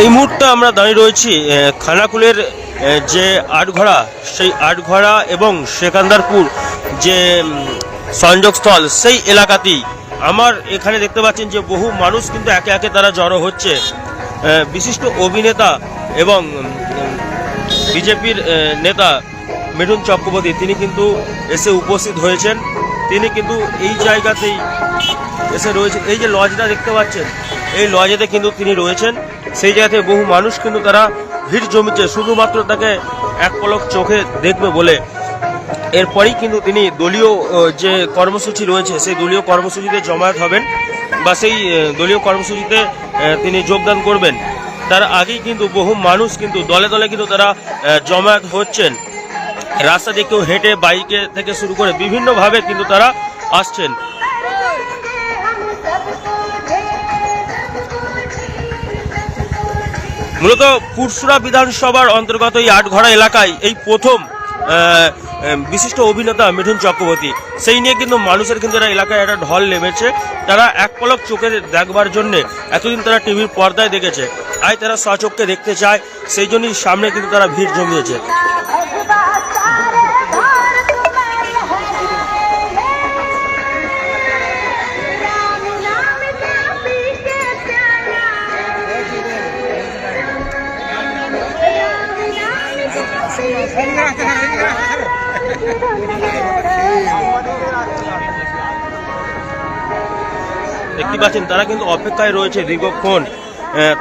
এই মুহূর্তে আমরা দাঁড়িয়ে রয়েছি খানাকুলের যে আটঘড়া, সেই আটঘড়া এবং সেকান্দারপুর যে সংযোগস্থল, সেই এলাকাতেই আমার এখানে দেখতে পাচ্ছেন যে বহু মানুষ কিন্তু একে একে তারা জড়ো হচ্ছে। বিশিষ্ট অভিনেতা এবং বিজেপির নেতা মিঠুন চক্রবর্তী তিনি কিন্তু এসে উপস্থিত হয়েছেন। তিনি কিন্তু এই জায়গাতেই এসে রয়েছেন। এই যে লজটা দেখতে পাচ্ছেন, এই লজেতে কিন্তু তিনি রয়েছেন। সেই জায়গাতে বহু মানুষ কিন্তু তারা ভিড় জমিছে শুধুমাত্র তাকে এক পলক চোখে দেখবে বলে। এরপরেই কিন্তু তিনি দলীয় যে কর্মসূচি রয়েছে সেই দলীয় কর্মসূচিতে জমায়েত হবেন বা সেই দলীয় কর্মসূচিতে তিনি যোগদান করবেন। তার আগেই কিন্তু বহু মানুষ কিন্তু দলে দলে কিন্তু তারা জমায়েত হচ্ছেন। রাস্তা দিয়ে কেউ হেঁটে, বাইকে থেকে শুরু করে বিভিন্নভাবে কিন্তু তারা আসছেন। মূলত পুরসুরা বিধানসভার অন্তর্গত এই আটঘড়া এলাকায় এই প্রথম বিশিষ্ট অভিনেতা মিঠুন চক্রবর্তী, সেই নিয়ে কিন্তু মানুষের কিন্তু এলাকায় একটা ঢল নেমেছে। তারা এক পলক চোখে দেখবার জন্যে এতদিন তারা টিভির পর্দায় দেখেছে, আজ তারা স্বচক্ষে দেখতে চায়, সেই জন্যই সামনে কিন্তু তারা ভিড় জমিয়েছে। দেখতে পাচ্ছেন তারা কিন্তু অপেক্ষায় রয়েছে দীর্ঘক্ষণ।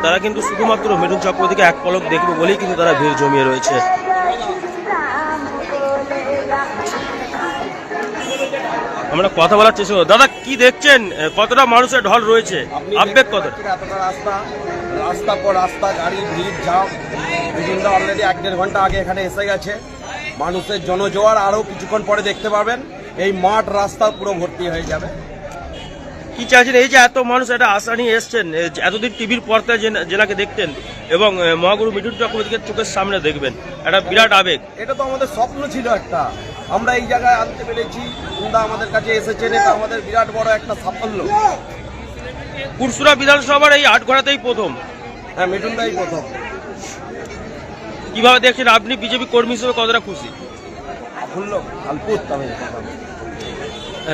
তারা কিন্তু শুধুমাত্র মিঠুন চক্রবর্তীকে এক পলক দেখবে বলেই কিন্তু তারা ভিড় জমিয়ে রয়েছে। আমরা কথা বলার চেষ্টা করব। দাদা, কি দেখছেন, কতটা মানুষের ঢল রয়েছে, আবেগ কত? রাস্তা পর রাস্তা গাড়ি ভিড় জাম। মিঠুনদা অলরেডি 1-1.5 ঘন্টা আগে এখানে এসে গেছে। মানুষের জনজোয়ার আরও কিছুক্ষণ পরে দেখতে পাবেন। এই মাঠ রাস্তা পুরো ভর্তি হয়ে যাবে। কি চাইছেন এই যে এত মানুষ একটা আশা নিয়ে এসছেন, এতদিন টিভির পর্দায় জেলাকে দেখতেন এবং মহাগুরু মিঠুন চক্রবর্তীকে চোখের সামনে দেখবেন, একটা বিরাট আবেগ। এটা তো আমাদের স্বপ্ন ছিল একটা, আমরা এই জায়গায় আনতে পেরেছি। মিঠুনদা আমাদের কাছে এসেছেন, এটা আমাদের বিরাট বড় একটা সাফল্য। পুরসুরা বিধানসভার এই আটঘড়াতেই প্রথম। হ্যাঁ, মিঠুনদাই প্রথম। কিভাবে দেখছেন আপনি বিজেপি কর্মী হিসেবে, কতটা খুশি?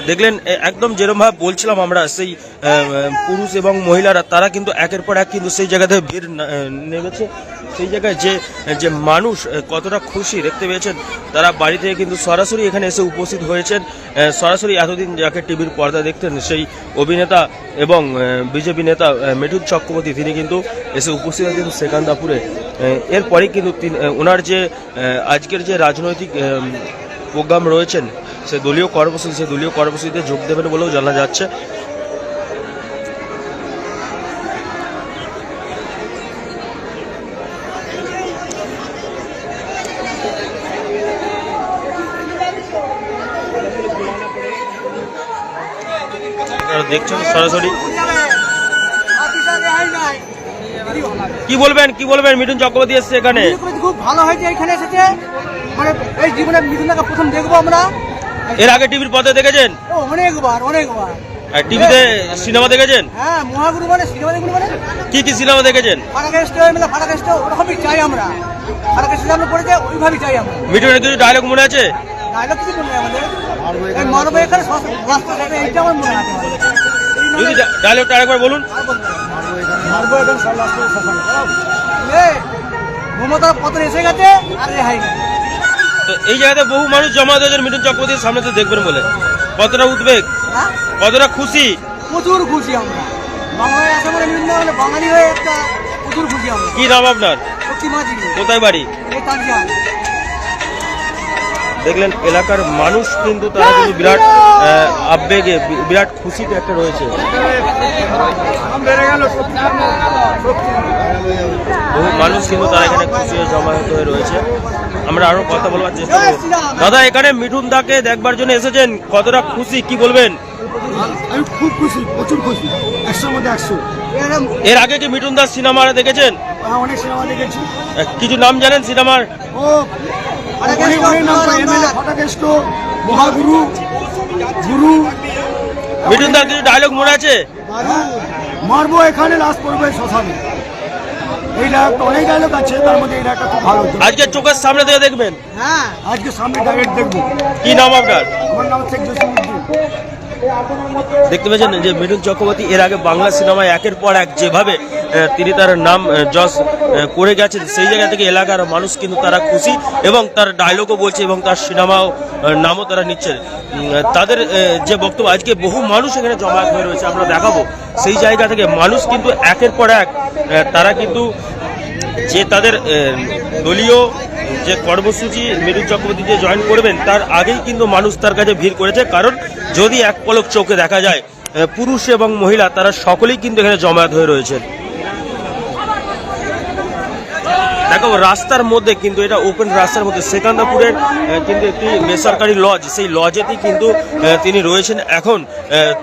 দেখলেন একদম যেরকমভাবে বলছিলাম আমরা, সেই পুরুষ এবং মহিলারা তারা কিন্তু একের পর এক কিন্তু সেই জায়গাতে ভিড় নেমেছে। সেই জায়গায় যে মানুষ কতটা খুশি দেখতে পেয়েছেন, তারা বাড়ি থেকে কিন্তু সরাসরি এখানে এসে উপস্থিত হয়েছেন। সরাসরি এতদিন যাকে টিভির পর্দা দেখতেন সেই অভিনেতা এবং বিজেপি নেতা মিঠুন চক্রবর্তী, তিনি কিন্তু এসে উপস্থিত হয়েছেন সেকান্দাপুরে। এরপরেই কিন্তু ওনার যে আজকের যে রাজনৈতিক প্রোগ্রাম রয়েছেন, সে দলীয় কর্মসূচিতে যোগ দেবেন বলেও জানা যাচ্ছে। দেখছেন সরাসরি। কি বলবেন মিঠুন চক্রবর্তী এসছে এখানে? খুব ভালো হয়েছে এখানে এসেছে, মানে এই জীবনে মিঠুনদাকে প্রথম দেখবো আমরা। এর আগে টিভির পর্দায় দেখেছেন? অনেকবার। টিভিতে সিনেমা দেখেছেন? হ্যাঁ, মহাগুরু মানে সিনেমা দেখুন। মানে কি সিনেমা দেখেছেন? ফারাকেষ্ট ওরকমই চাই আমরা। ফারাকেষ্ট আমরা পড়েছে, ওইভাবেই চাই আমরা। মিঠুনের কিছু ডায়লগ মনে আছে? ডায়লগ কিছু মনে আমাদের মারবো এখানে রাস্তা যাবে, এইটা আমার মনে আছে। যদি ডায়লগটা আরেকবার বলুন। মারবো এখানে সব রাস্তা মমতা পত্র এসে গেছে, আর রেহাই নেই। তো এই জায়গাতে বহু মানুষ জমা হয়েছেন মিঠুন চক্রবর্তীর সামনে তো দেখবেন বলে, কতটা উদ্বেগ, কতটা খুশি? প্রচুর খুশি আমরা। বাংলায় আসা মানে মিঠুনদা মানে বাঙালি হয়ে একটা প্রচুর খুশি আমরা। কি নাম আপনার? কোথায় বাড়ি? দেখলেন এলাকার মানুষ কিন্তু তারা কিন্তু বিরাট আবেগে, বিরাট খুশিতে একটা রয়েছে। বহু মানুষ কিন্তু তারা এখানে খুশি হয়ে জমায়েত হয়ে রয়েছে। আমরা আরো কথা বলবার চেষ্টা করব। দাদা, এখানে মিঠুন দাকে দেখবার জন্য এসেছেন, কতটা খুশি, কি বলবেন? আমি খুব খুশি, প্রচুর খুশি, 100-র মধ্যে 100। এর আগে কি মিঠুন দাস সিনেমা দেখেছেন? অনেক সিনেমা দেখেছি। কিছু নাম জানেন সিনেমার? ফারাকেষ্ট, মহাগুরু, গুরু। মিঠুন দার কিছু ডায়লগ মনে আছে? মারবো এখানে, লাশ পড়বে শ্মশানে। এইটা একটা অনেক ডায়লগ আছে, তার মধ্যে এটা একটা খুব ভালো হতো। আজকে চোখের সামনে থেকে দেখবেন। হ্যাঁ, আজকে সামনে ডাইরেক্ট দেখবো। কি নাম আপনার? আমার নাম শেখ জসিমউদ্দিন। দেখতে পেয়েছেন যে মিঠুন চক্রবর্তী এর আগে বাংলা সিনেমায় একের পর এক যেভাবে তিনি তার নাম যশ করে গেছেন, সেই জায়গা থেকে এলাকার মানুষ কিন্তু তারা খুশি এবং তার ডায়লগও বলছে এবং তার সিনেমাও নামও তারা নিচ্ছেন। তাদের যে বক্তব্য, আজকে বহু মানুষ এখানে জমায়েত হয়ে রয়েছে, আমরা দেখাবো সেই জায়গা থেকে মানুষ কিন্তু একের পর এক তারা কিন্তু যে তাদের দলীয় যে কর্মসূচি মিঠুন চক্রবর্তী যে জয়েন করবেন তার আগেই কিন্তু মানুষ তার কাছে ভিড় করেছে। কারণ যদি এক পলক চোখে দেখা যায়, পুরুষ এবং মহিলা তারা সকলেই কিন্তু এখানে জমায়েত হয়ে রয়েছেন। দেখো রাস্তার মধ্যে কিন্তু, এটা ওপেন রাস্তার মধ্যে সেকান্দাপুরের কিন্তু একটি বেসরকারি লজ, সেই লজেতেই কিন্তু তিনি রয়েছেন এখন।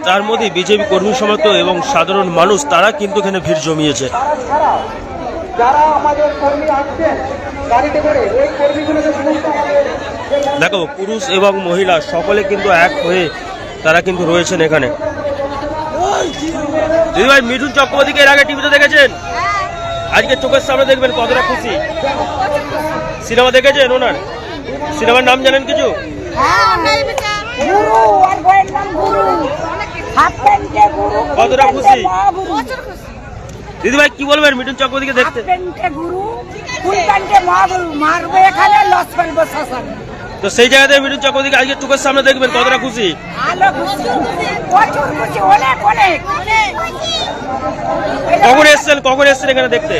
তার মধ্যে বিজেপি কর্মী সমর্থক এবং সাধারণ মানুষ তারা কিন্তু এখানে ভিড় জমিয়েছে। যারা আমাদের কর্মী আসছেন গাড়িতে করে, ওই কর্মীগুলোকে দেখো পুরুষ এবং মহিলা সকলে কিন্তু এক হয়ে তারা কিন্তু রয়েছেন এখানে। দিদি ভাই, মিঠুন চক্রবর্তীকে এর আগে টিভিতে দেখেছেন, আজকে চোখের সামনে দেখবেন, কতটা খুশি? সিনেমা দেখেছেন ওনার? সিনেমার নাম জানেন কিছু? কতটা খুশি? দিদি ভাই কি বলবেন মিঠুন চক্রবর্তীকে দেখতে? তো সেই জায়গাতে মিঠুন চক্রবর্তীকে আজকে চোখের সামনে দেখবেন, কতটা খুশি? কখন এসছেন এখানে দেখতে?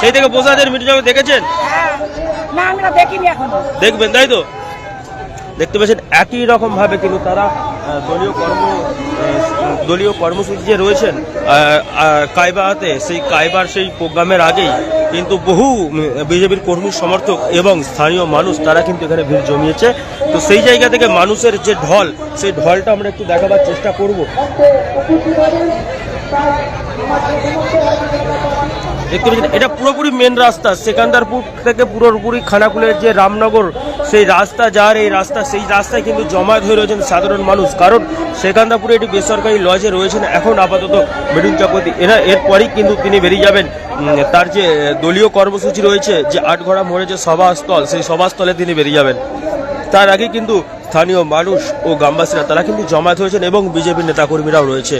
সেই থেকে বসে আছেন, মিঠুন চক্রবর্তী দেখেছেন? দেখবেন, তাই তো? দেখতে পাচ্ছেন একই রকম ভাবে কিন্তু তারা দলীয় কর্মসূচি যে রয়েছেন কাইবাতে, সেই কাইবার সেই প্রোগ্রামের আগেই কিন্তু বহু বিজেপির কর্মী সমর্থক এবং স্থানীয় মানুষ তারা কিন্তু এখানে ভিড় জমিয়েছে। তো সেই জায়গা থেকে মানুষের যে ঢল, সেই ঢলটা আমরা একটু দেখাবার চেষ্টা করব। দেখতে পাচ্ছেন এটা পুরোপুরি মেন রাস্তা, সেকান্দারপুর থেকে পুরোপুরি খানাকুলের যে রামনগর সেই রাস্তা যার এই রাস্তা, সেই রাস্তায় কিন্তু জমায়েত হয়ে রয়েছেন সাধারণ মানুষ। কারণ সেকান্দারপুরে একটি বেসরকারি লজে রয়েছেন এখন আপাতত মিঠুন চক্রবর্তী। এরপরই কিন্তু তিনি বেরিয়ে যাবেন তার যে দলীয় কর্মসূচি রয়েছে, যে আটঘড়া মোড়ে যে সভাস্থল, সেই সভাস্থলে তিনি বেরিয়ে যাবেন। তার আগে কিন্তু স্থানীয় মানুষ ও গ্রামবাসীরা তারা কিন্তু জমায়েত হয়েছেন এবং বিজেপির নেতাকর্মীরাও রয়েছে।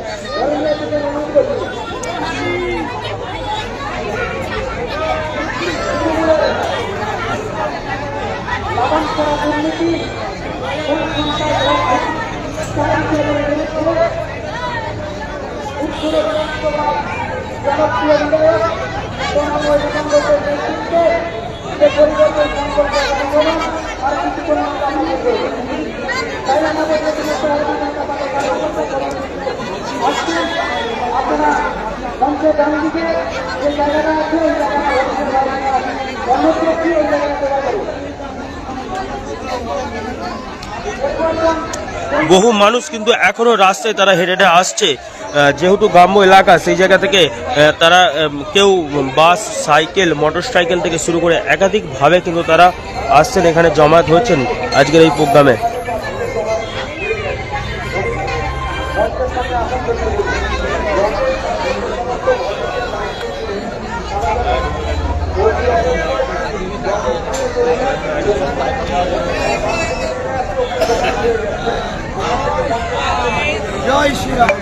বহু মানুষ কিন্তু এখনো রাস্তায় তারা হেঁটে হেঁটে আসছে, যেহেতু গ্রাম্য এলাকা সেই জায়গা থেকে তারা কেউ বাস, সাইকেল, মোটর সাইকেল থেকে শুরু করে একাধিকভাবে কিন্তু তারা আসছেন, এখানে জমায়েত হচ্ছেন আজকের এই প্রোগ্রামে। জয় শ্রীরাম।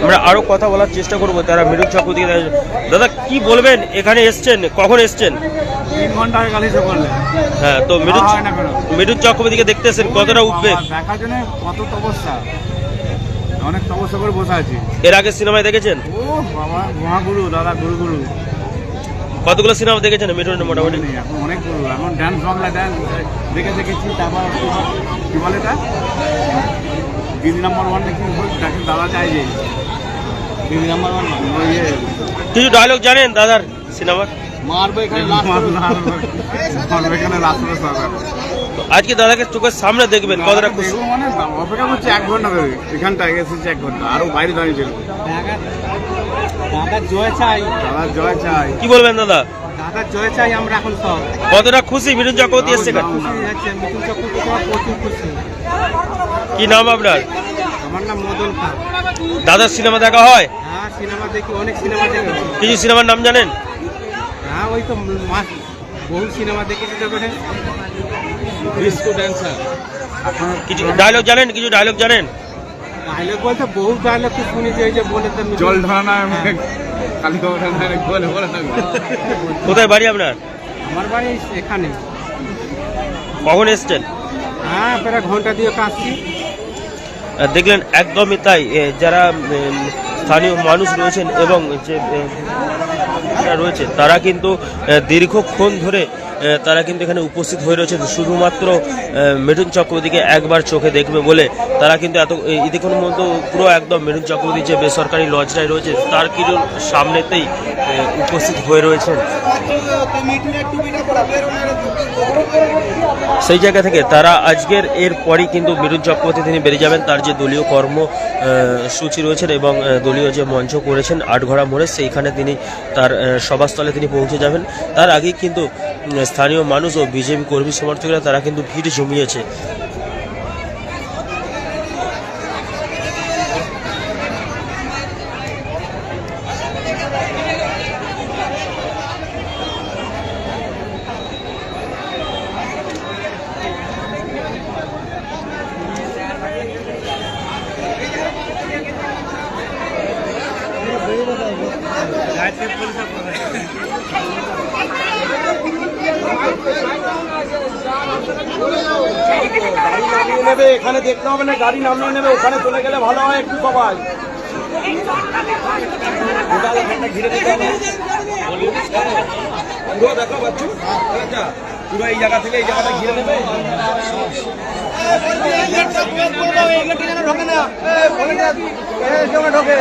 আমরা আরো কথা বলার চেষ্টা করবো তারা মিঠুন চক্রবর্তী। দাদা কি বলবেন, এখানে এসছেন, কখন এসছেন? 3 ঘন্টা আগে গালি বললেন। হ্যাঁ, তো মিঠুন চক্রবর্তীকে দেখতে এসছেন, কতটা উঠবেন? দেখার জন্য কত তপস্যা, অনেক তপস্যা করে বসে আছি। এর আগে সিনেমায় দেখেছেন? ও বাবা, মহাগুরু দাদা, গুরু কতগুলো সিনেমা দেখেছেন মিঠুনের মোটামুটি? এখন অনেক গুরু, এখন ডান্স, বাংলা ডান্স দেখেছি। তারপর কি বলে এটা, দিদি নাম্বার 1 নাকি দাদা চাই যে দিদি নাম্বার 1 কিছু ডায়লগ জানেন দাদার সিনেমার? মারবে এখানে আজকে দাদাকে চোখের সামনে দেখবেন, কতটা খুশি? মানে অপেক্ষা করছি 1 ঘন্টা ধরে, এখানটা এসেছি 1 ঘন্টা, আরো বাইরে দাঁড়িয়ে ছিল। দাদার জয় চাই, দাদার জয় চাই। কি বলবেন দাদা? দাদার জয় চাই আমরা এখন সব। কতটা খুশি মিঠুন চক্রবর্তী এসছে? মিঠুন চক্রবর্তী প্রচুর খুশি। কি নাম আপনার? আমার নাম মদন খান। দাদার সিনেমা দেখা হয়? হ্যাঁ সিনেমা দেখি, অনেক সিনেমা দেখেছি। কিছু সিনেমার নাম জানেন? হ্যাঁ ওই তো বহু সিনেমা দেখেছি তো বেটে। Disco dancer. কিছু ডায়লগ জানেন? কিছু ডায়লগ জানেন? ডায়লগ বলতে বহু ডায়লগ তো শুনেছি, ওই যে বলে জল ঢানা কালী বলে বলে থাকবে। কোথায় বাড়ি আপনার? আমার বাড়ি এখানে। কখন এসছেন? হ্যাঁ প্রায় ঘন্টা দিয়ে কাটছি। দেখলেন একদমই তাই। যারা স্থানীয় মানুষ রয়েছেন এবং যে রয়েছে তারা কিন্তু দীর্ঘক্ষণ ধরে তারা কিন্তু এখানে উপস্থিত হয়ে রয়েছেন শুধুমাত্র মিঠুন চক্রবর্তীকে একবার চোখে দেখবে বলে। তারা কিন্তু ইতিক্ষণ মধ্যে পুরো একদম মিঠুন চক্রবর্তী যে বেসরকারি লজটায় রয়েছে তার কিন্তু সামনেতেই উপস্থিত হয়ে রয়েছেন। সেই জায়গা থেকে তারা আজকের এরপরই কিন্তু মিঠুন চক্রবর্তী তিনি বেরিয়ে যাবেন তার যে দলীয় কর্মসূচি রয়েছেন এবং দলীয় যে মঞ্চ করেছেন আটঘরা মোড়ে, সেইখানে তিনি তার সভাস্থলে তিনি পৌঁছে যাবেন। তার আগেই কিন্তু স্থানীয় মানুষ ও বিজেপি কর্মী সমর্থকরা তারা কিন্তু ভিড় জমিয়েছে। গাড়ি নামিয়ে নেবে, এখানে দেখতে হবে না, গাড়ি নামিয়ে নেবে, ওখানে চলে গেলে ভালো হয় একটু সবাই। ঘিরে দিতে হবে পুরো, দেখো বাচ্চু পুরো এই জায়গা থেকে এই জায়গাটা ঘিরে নেবে। ঢোকে না ঢোকে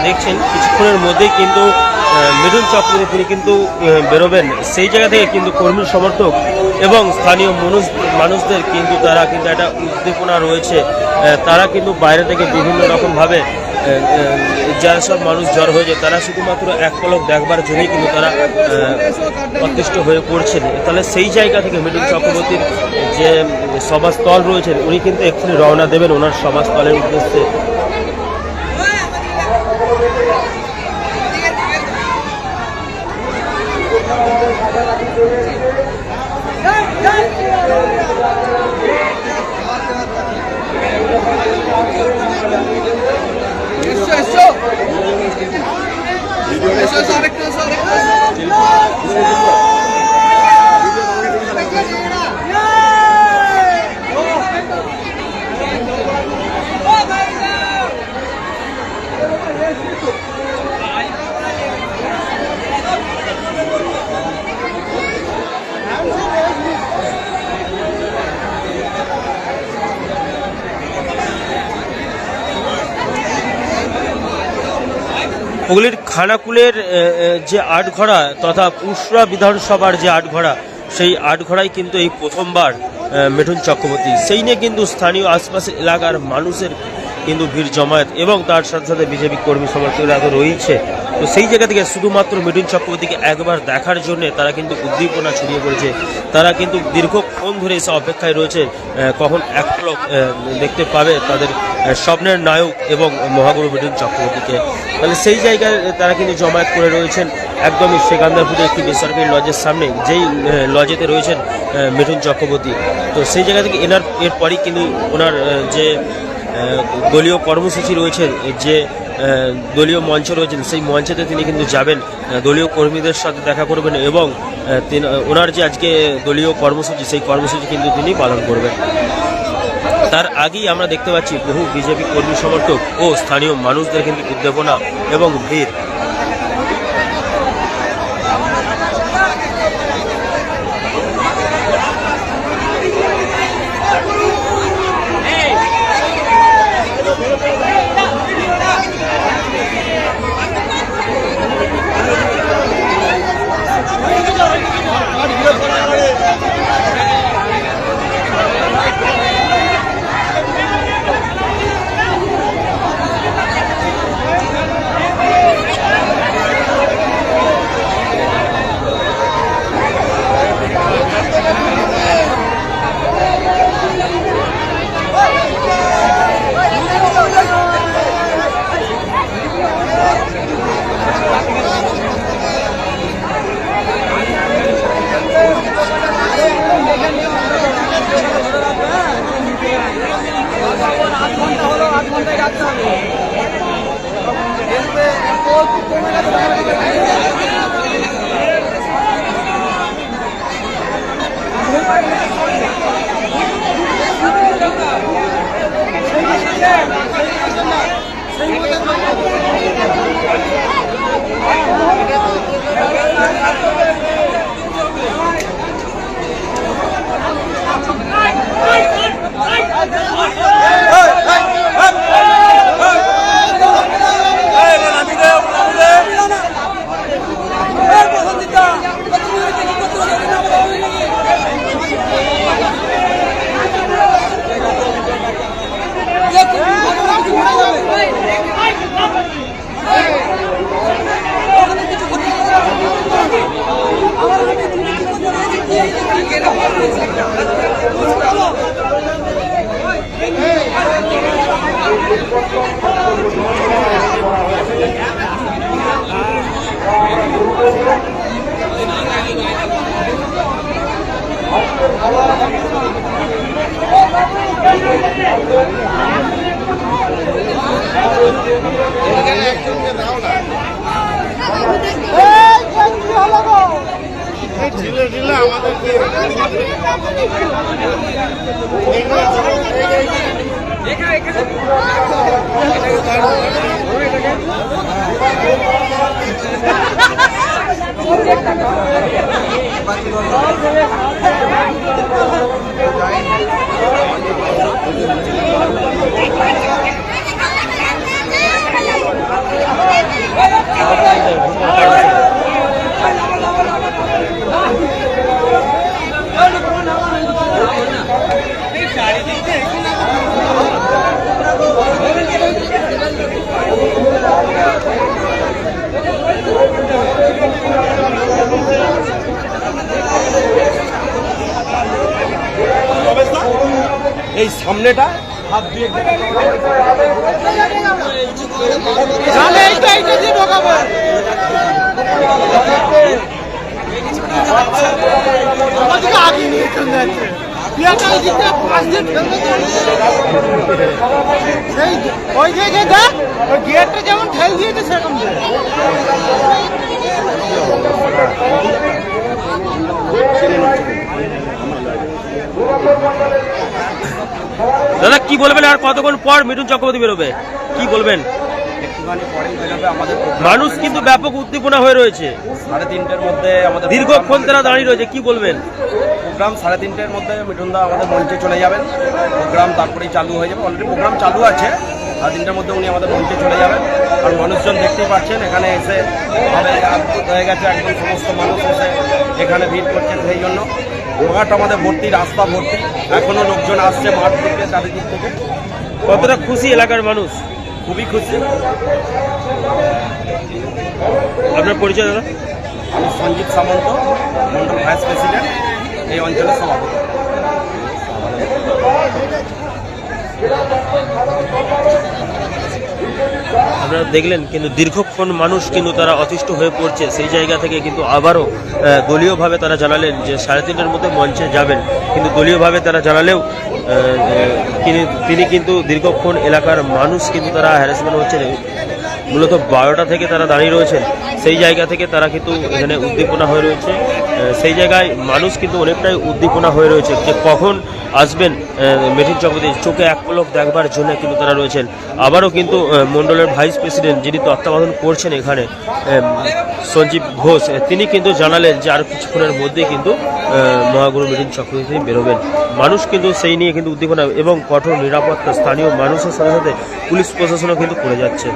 দেখছেন কিছুক্ষণের মধ্যেই কিন্তু মিঠুন চক্রবর্তী তিনি কিন্তু বেরোবেন। সেই জায়গা থেকে কিন্তু কর্মী সমর্থক এবং স্থানীয় মানুষদের কিন্তু তারা কিন্তু একটা উদ্দীপনা রয়েছে। তারা কিন্তু বাইরে থেকে বিভিন্ন রকমভাবে যারা সব মানুষ জড় হয়েছে তারা শুধুমাত্র এক পলক দেখবার জন্যই কিন্তু তারা অতিষ্ঠ হয়ে পড়ছেন। তাহলে সেই জায়গা থেকে মিঠুন চক্রবর্তীর যে সভাস্থল রয়েছেন উনি কিন্তু এক্ষুনি রওনা দেবেন ওনার সভাস্থলের উদ্দেশ্যে। হুগলির খানাকুলের যে আটঘরা তথা পুসরা বিধানসভার যে আটঘরা, সেই আটঘরায় কিন্তু এই প্রথমবার মিঠুন চক্রবর্তী, সেই নিয়ে কিন্তু স্থানীয় আশপাশের এলাকার মানুষের কিন্তু ভিড় জমায়েত এবং তার সাথে সাথে বিজেপি কর্মী সমর্থকরা তো রয়েছে। তো সেই জায়গা থেকে শুধুমাত্র মিঠুন চক্রবর্তীকে একবার দেখার জন্য তারা কিন্তু উদ্দীপনা ছড়িয়ে পড়েছে। তারা কিন্তু দীর্ঘক্ষণ ধরে এসে অপেক্ষায় রয়েছে কখন এক পলক দেখতে পাবে তাদের স্বপ্নের নায়ক এবং মহাগুরু মিঠুন চক্রবর্তীকে। তাহলে সেই জায়গায় তারা কিন্তু জমায়েত করে রয়েছেন একদমই সেকান্দারপুরে একটি বেসরকারি লজের সামনে, যেই লজেতে রয়েছেন মিঠুন চক্রবর্তী। তো সেই জায়গা থেকে এরপরই কিন্তু ওনার যে দলীয় কর্মসূচি রয়েছে, যে দলীয় মঞ্চ রয়েছেন, সেই মঞ্চেতে তিনি কিন্তু যাবেন, দলীয় কর্মীদের সাথে দেখা করবেন এবং ওনার যে আজকে দলীয় কর্মসূচি, সেই কর্মসূচি কিন্তু তিনি পালন করবেন। তার আগেই আমরা দেখতে পাচ্ছি বহু বিজেপি কর্মী সমর্থক ও স্থানীয় মানুষদের কিন্তু উদ্দীপনা এবং ভিড়। এই সামনেটা হাত দিয়ে গিয়ারটা যেমন ঠেল দিয়েছে সেরকম দাদা কি বলবেন, আর কতক্ষণ পর মিঠুন চক্রবর্তী বেরোবে, কি বলবেন? একটুখানি পরেই বেরোবে। আমাদের মানুষ কিন্তু ব্যাপক উদ্দীপনা হয়ে রয়েছে, 3:30-র মধ্যে আমাদের দীর্ঘক্ষণ তারা দাঁড়িয়ে রয়েছে, কি বলবেন? প্রোগ্রাম 3:30-র মধ্যে মিঠুনদা আমাদের মঞ্চে চলে যাবেন। প্রোগ্রাম তারপরেই চালু হয়ে যাবে, অলরেডি প্রোগ্রাম চালু আছে। 3:30-র মধ্যে উনি আমাদের মঞ্চে চলে যাবেন। আর মানুষজন দেখতেই পাচ্ছেন এখানে এসে হয়ে গেছে, একদম সমস্ত মানুষ এসে এখানে ভিড় করছেন। সেই জন্য মাঠ আমাদের ভর্তি, রাস্তা ভর্তি, এখনো লোকজন আসছে মাঠ থেকে, চারিদিক থেকে। কতটা খুশি এলাকার মানুষ? খুবই খুশি। আপনার পরিচয় দাদা? আমি সঞ্জিত সামন্ত, মন্ডল ভাইস প্রেসিডেন্ট, এই অঞ্চলের সভাপতি। আপনারা দেখলেন কিন্তু দীর্ঘক্ষণ মানুষ কিন্তু তারা অতিষ্ঠ হয়ে পড়ছে। সেই জায়গা থেকে কিন্তু আবারও দলীয়ভাবে তারা জানালেন যে 3:30-এর মধ্যে মঞ্চে যাবেন, কিন্তু দলীয়ভাবে তারা জানালেও তিনি কিন্তু দীর্ঘক্ষণ এলাকার মানুষ কিন্তু তারা হ্যারাসমেন্ট হচ্ছেন। মূলত 12টা থেকে তারা দাঁড়িয়ে রয়েছেন, সেই জায়গা থেকে তারা কিন্তু এখানে উদ্দীপনা হয়ে রয়েছে। সেই জায়গায় মানুষ কিন্তু অনেকটাই উদ্দীপনা হয়ে রয়েছে যে কখন আসবেন মিঠুন চক্রবর্তী, চোখে এক পলক দেখবার জন্য কিন্তু তারা রয়েছেন। আবারও কিন্তু মণ্ডলের ভাইস প্রেসিডেন্ট যিনি তত্ত্বাবধান করছেন এখানে, সঞ্জীব ঘোষ, তিনি কিন্তু জানালেন যে আর কিছুক্ষণের মধ্যেই কিন্তু মহাগুরু মিঠুন চক্রবর্তী বেরোবেন। মানুষ কিন্তু সেই নিয়ে কিন্তু উদ্দীপনা এবং কঠোর নিরাপত্তা স্থানীয় মানুষের সাথে সাথে পুলিশ প্রশাসনও কিন্তু করে যাচ্ছে।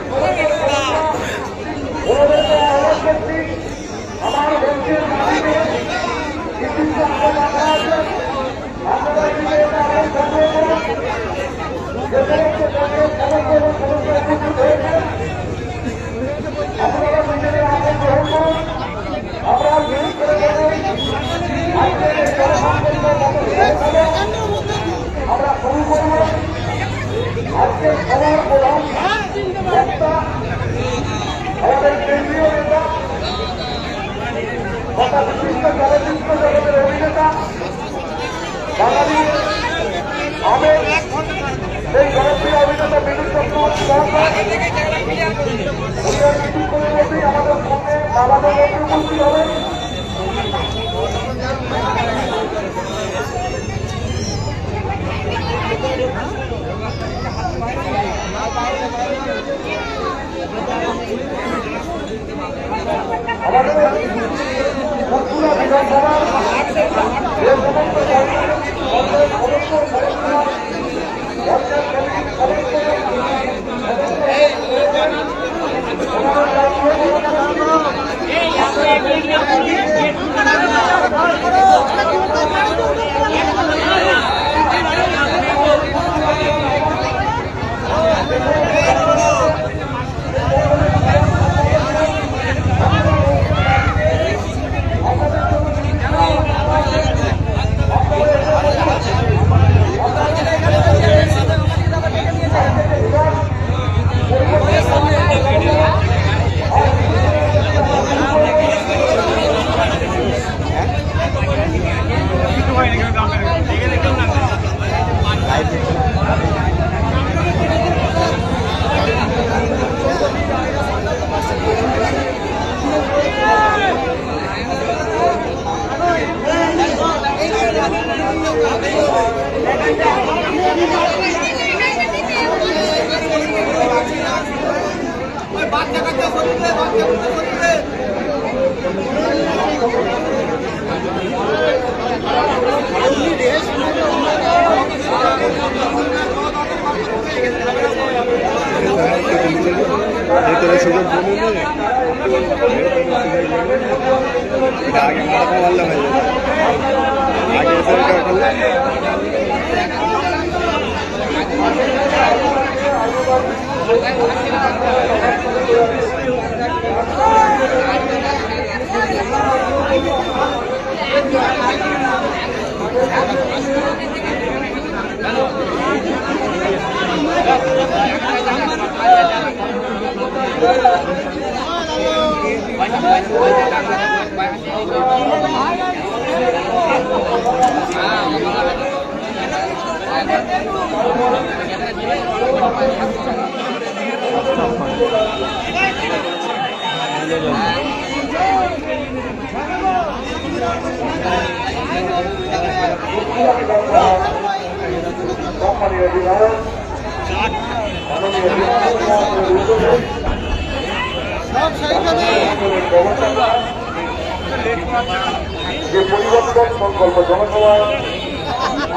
যে পরিবর্তন সংকল্প জনসভায়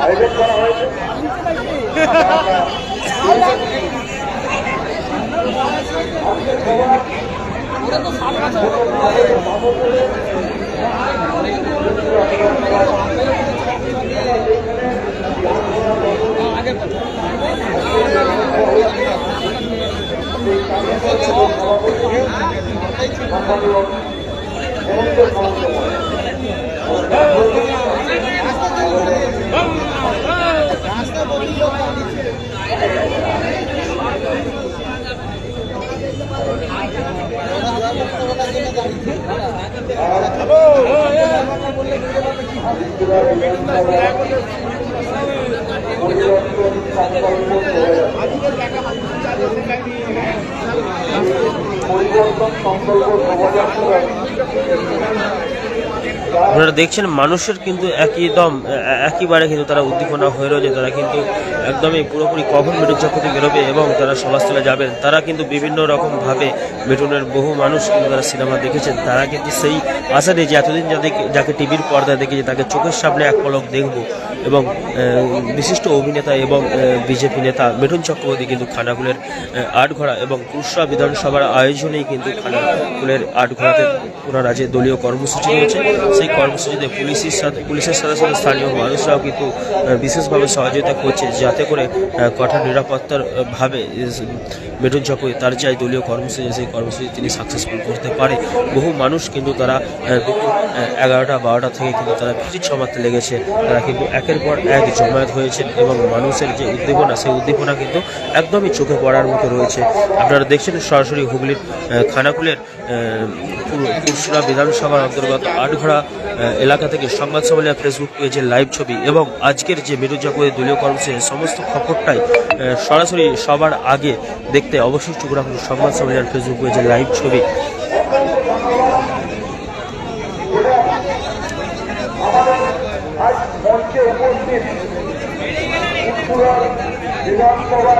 আয়োজন করা হয়েছে আগে এই কার্যক্রমের সভাপতি সম্মানীয় হেমন্ত মহাশয়। পরিবর্তন সংকল্প শোভাযাত্রা আপনারা দেখছেন মানুষের কিন্তু একইবারে কিন্তু তারা উদ্দীপনা হয়ে রয়েছে। তারা কিন্তু একদমই পুরোপুরি কখন মিঠুন চক্রবর্তী বেরোবে এবং তারা সমাজতলে যাবেন, তারা কিন্তু বিভিন্ন রকমভাবে মিঠুনের বহু মানুষ কিন্তু তারা সিনেমা দেখেছেন। তারা কিন্তু সেই আশা নিয়ে যে এতদিন যাকে টিভির পর্দায় দেখেছে তাকে চোখের সামনে এক পলক দেখব এবং বিশিষ্ট অভিনেতা এবং বিজেপি নেতা মিঠুন চক্রবর্তী কিন্তু খানাকুলের আটঘরা এবং কুশরা বিধানসভার আয়োজনেই কিন্তু খানাকুলের আটঘরাতে ওনারা যে দলীয় কর্মসূচি রয়েছে সেই কর্মসূচিতে পুলিশের সাথে সাথে স্থানীয় মানুষরাও কিন্তু বিশেষভাবে সহযোগিতা করছে, যাতে করে কঠোর নিরাপত্তার ভাবে মিঠুন চক্রবর্তী তার যে দলীয় কর্মসূচি সেই কর্মসূচি তিনি সাকসেসফুল করতে পারে। বহু মানুষ কিন্তু তারা দুপুর 11টা-12টা থেকে কিন্তু তারা ভিড় জমাতে লেগেছে। তারা কিন্তু একের পর এক জমায়েত হয়েছেন এবং মানুষের যে উদ্দীপনা সেই উদ্দীপনা কিন্তু একদমই চোখে পড়ার মতো রয়েছে। আপনারা দেখছেন সরাসরি হুগলির খানাকুলের কুশরা বিধানসভার অন্তর্গত আটঘরা এলাকা থেকে সংবাদ সম্মেলনের ফেসবুক পেজের লাইভ ছবি এবং আজকের যে মিঠুন চক্রবর্তী দলীয় কর্মসূচি সমস্ত খবরটাই সরাসরি সবার আগে দেখতে অবশ্যই চোখ রাখুন সংবাদ সম্মেলনের ফেসবুক পেজের লাইভ ছবি। আজ মঞ্চে উপস্থিত উত্তরার বিধানসভার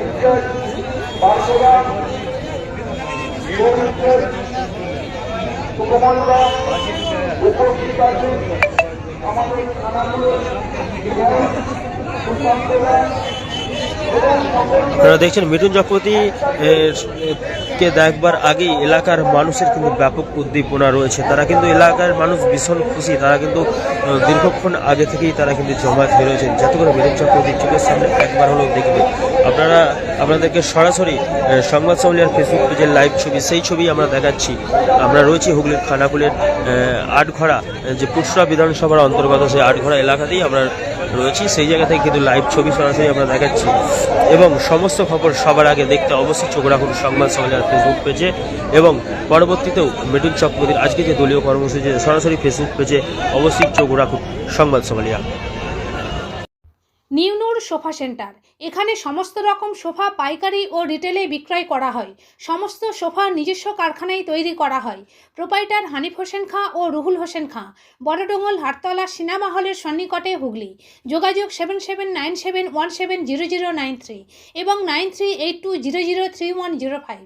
ইনচার্জ বারসোদা সুকমলদা উপস্থিত আছেন আমাদের থানাগুলোর বিধায়ক সুশান্তদা। আপনারা দেখছেন মিঠুন চক্রবর্তী কে দেখবার আগেই এলাকার মানুষের কিন্তু ব্যাপক উদ্দীপনা রয়েছে। তারা কিন্তু এলাকার মানুষ ভীষণ খুশি। তারা কিন্তু দীর্ঘক্ষণ আগে থেকেই তারা কিন্তু জমায়েত হয়ে রয়েছেন, যাতে করে মিঠুন চক্রবর্তীর চোখের সামনে একবার হলেও দেখবে। আপনাদেরকে সরাসরি সংবাদ সম্মেলনের ফেসবুক পেজের লাইভ ছবি সেই ছবি আমরা দেখাচ্ছি। আমরা রয়েছি হুগলির খানাকুলের আটঘরা যে কুশরা বিধানসভার অন্তর্গত সেই আটঘরা এলাকাতেই আমরা রয়েছি। সেই জায়গা থেকে কিন্তু লাইভ ছবি সরাসরি আমরা দেখাচ্ছি এবং সমস্ত খবর সবার আগে দেখতে অবশ্যই চোখ রাখুন সংবাদ সম্মেলনের ফেসবুক পেজে এবং পরবর্তীতেও মিঠুন চক্রবর্তীর আজকে যে দলীয় কর্মসূচি সরাসরি ফেসবুক পেজে অবশ্যই চোখ রাখুন সংবাদ সম্মেলন। নিউনুর সোফা সেন্টার, এখানে সমস্ত রকম সোফা পাইকারি ও রিটেলে বিক্রয় করা হয়। সমস্ত সোফা নিজস্ব কারখানায় তৈরি করা হয়। প্রোপাইটার হানিফ হোসেন খাঁ ও রুহুল হোসেন খাঁ, বড়ডোঙ্গল হাটতলা সিনেমা হলের সন্নিকটে হুগলি। যোগাযোগ 7797170093 এবং 9382003105।